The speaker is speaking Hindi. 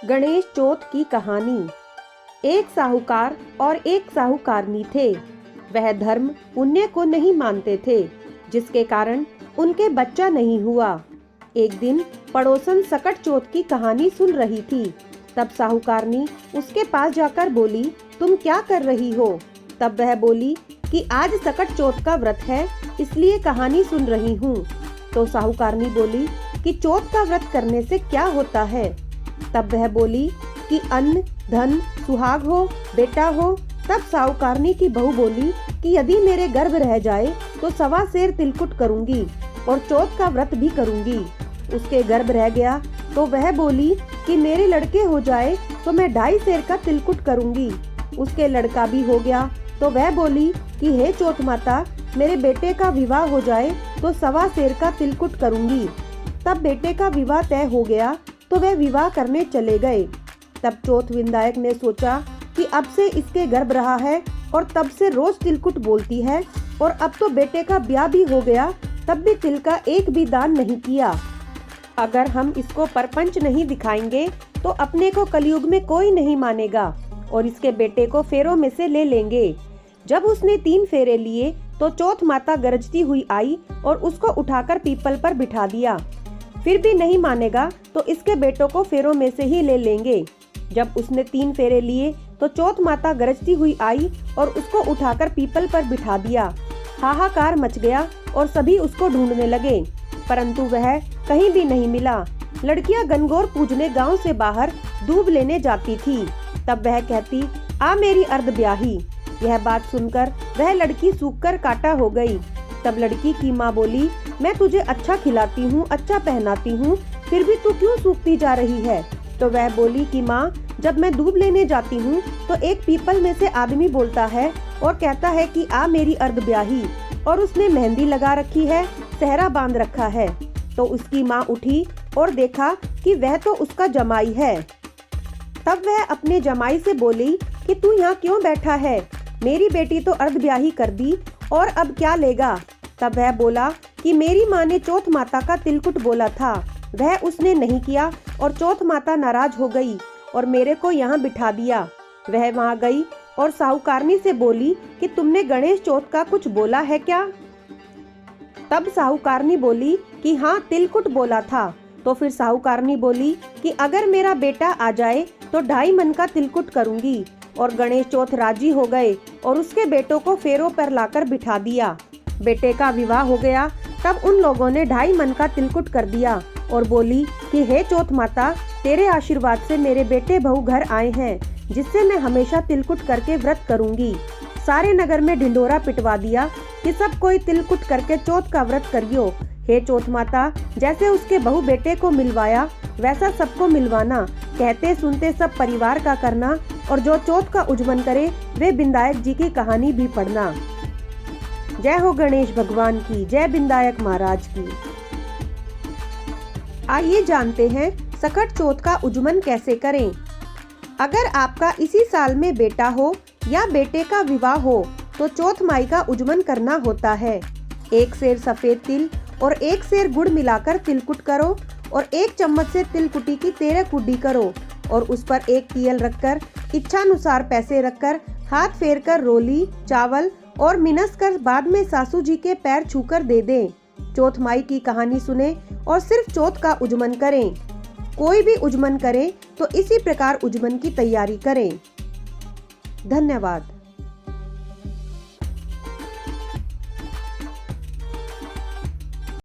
गणेश चौथ की कहानी। एक साहूकार और एक साहूकारनी थे। वह धर्म पुण्य को नहीं मानते थे, जिसके कारण उनके बच्चा नहीं हुआ। एक दिन पड़ोसन सकट चौथ की कहानी सुन रही थी। तब साहूकारनी उसके पास जाकर बोली, तुम क्या कर रही हो? तब वह बोली कि आज सकट चौथ का व्रत है, इसलिए कहानी सुन रही हूँ। तो साहूकारनी बोली कि चौथ का व्रत करने से क्या होता है? तब वह बोली कि अन्न, धन, सुहाग हो, बेटा हो। तब साहूकारनी की बहू बोली कि यदि मेरे गर्भ रह जाए तो 1.25 सेर तिलकुट करूंगी और चौथ का व्रत भी करूंगी। उसके गर्भ रह गया तो वह बोली कि मेरे लड़के हो जाए तो मैं 2.5 सेर का तिलकुट करूंगी। उसके लड़का भी हो गया तो वह बोली कि हे चौथ माता, मेरे बेटे का विवाह हो जाए तो 1.25 सेर का तिलकुट करूंगी। तब बेटे का विवाह तय हो गया तो वह विवाह करने चले गए। तब चौथ विंदायक ने सोचा कि अब से इसके गर्भ रहा है और तब से रोज तिलकुट बोलती है, और अब तो बेटे का ब्याह भी हो गया, तब भी तिल का एक भी दान नहीं किया। अगर हम इसको परपंच नहीं दिखाएंगे तो अपने को कलयुग में कोई नहीं मानेगा और इसके बेटे को फेरों में से ले लेंगे। जब उसने 3 फेरे लिए तो चौथ माता गरजती हुई आई और उसको उठाकर पीपल पर बिठा दिया। फिर भी नहीं मानेगा तो इसके बेटों को फेरों में से ही ले लेंगे। जब उसने 3 फेरे लिए तो चौथ माता गरजती हुई आई और उसको उठाकर पीपल पर बिठा दिया। हाहाकार मच गया और सभी उसको ढूंढने लगे, परंतु वह कहीं भी नहीं मिला। लड़कियां गनगौर पूजने गांव से बाहर दूब लेने जाती थी। तब वह कहती, आ मेरी अर्ध ब्याही। यह बात सुनकर वह लड़की सूखकर काटा हो गई। तब लड़की की माँ बोली, मैं तुझे अच्छा खिलाती हूँ, अच्छा पहनाती हूँ, फिर भी तू क्यों सूखती जा रही है? तो वह बोली कि माँ, जब मैं दूब लेने जाती हूँ तो एक पीपल में से आदमी बोलता है और कहता है कि आ मेरी अर्ध ब्याही, और उसने मेहंदी लगा रखी है, सेहरा बांध रखा है। तो उसकी माँ उठी और देखा कि वह तो उसका जमाई है। तब वह अपने जमाई से बोली कि तू यहाँ क्यों बैठा है? मेरी बेटी तो अर्ध ब्याही कर दी और अब क्या लेगा? तब वह बोला कि मेरी माँ ने चौथ माता का तिलकुट बोला था, वह उसने नहीं किया और चौथ माता नाराज हो गई और मेरे को यहाँ बिठा दिया। वह वहाँ गई और साहूकारनी से बोली कि तुमने गणेश चौथ का कुछ बोला है क्या? तब साहूकारनी बोली कि हाँ, तिलकुट बोला था। तो फिर साहूकारनी बोली कि अगर मेरा बेटा आ जाए तो 2.5 मन का तिलकुट करूंगी। और गणेश चौथ राजी हो गए और उसके बेटों को फेरों पर लाकर बिठा दिया। बेटे का विवाह हो गया। तब उन लोगों ने 2.5 मन का तिलकुट कर दिया और बोली कि हे चौथ माता, तेरे आशीर्वाद से मेरे बेटे बहू घर आए हैं, जिससे मैं हमेशा तिलकुट करके व्रत करूंगी। सारे नगर में ढिंडोरा पिटवा दिया कि सब कोई तिलकुट करके चौथ का व्रत करियो। हे चौथ माता, जैसे उसके बहू बेटे को मिलवाया वैसा सबको मिलवाना। कहते सुनते सब परिवार का करना, और जो चौथ का उज्जवल करे वे बिंदायक जी की कहानी भी पढ़ना। जय हो गणेश भगवान की, जय बिंदायक महाराज की। आइए जानते हैं सकट चौथ का उज्जवल कैसे करें। अगर आपका इसी साल में बेटा हो या बेटे का विवाह हो तो चौथ माई का उज्जवल करना होता है। 1 सेर सफेद तिल और 1 सेर गुड़ मिलाकर तिलकुट करो और 1 चम्मच से तिलकुटी की 13 कुड्डी करो और उस पर 1 तियल रखकर इच्छानुसार पैसे रखकर हाथ फेर कर रोली, चावल और मिनस कर बाद में सासू जी के पैर छूकर दे दें। चौथ माई की कहानी सुने और सिर्फ चौथ का उज्जवल करें। कोई भी उज्जवल करें तो इसी प्रकार उज्जवल की तैयारी करें। धन्यवाद।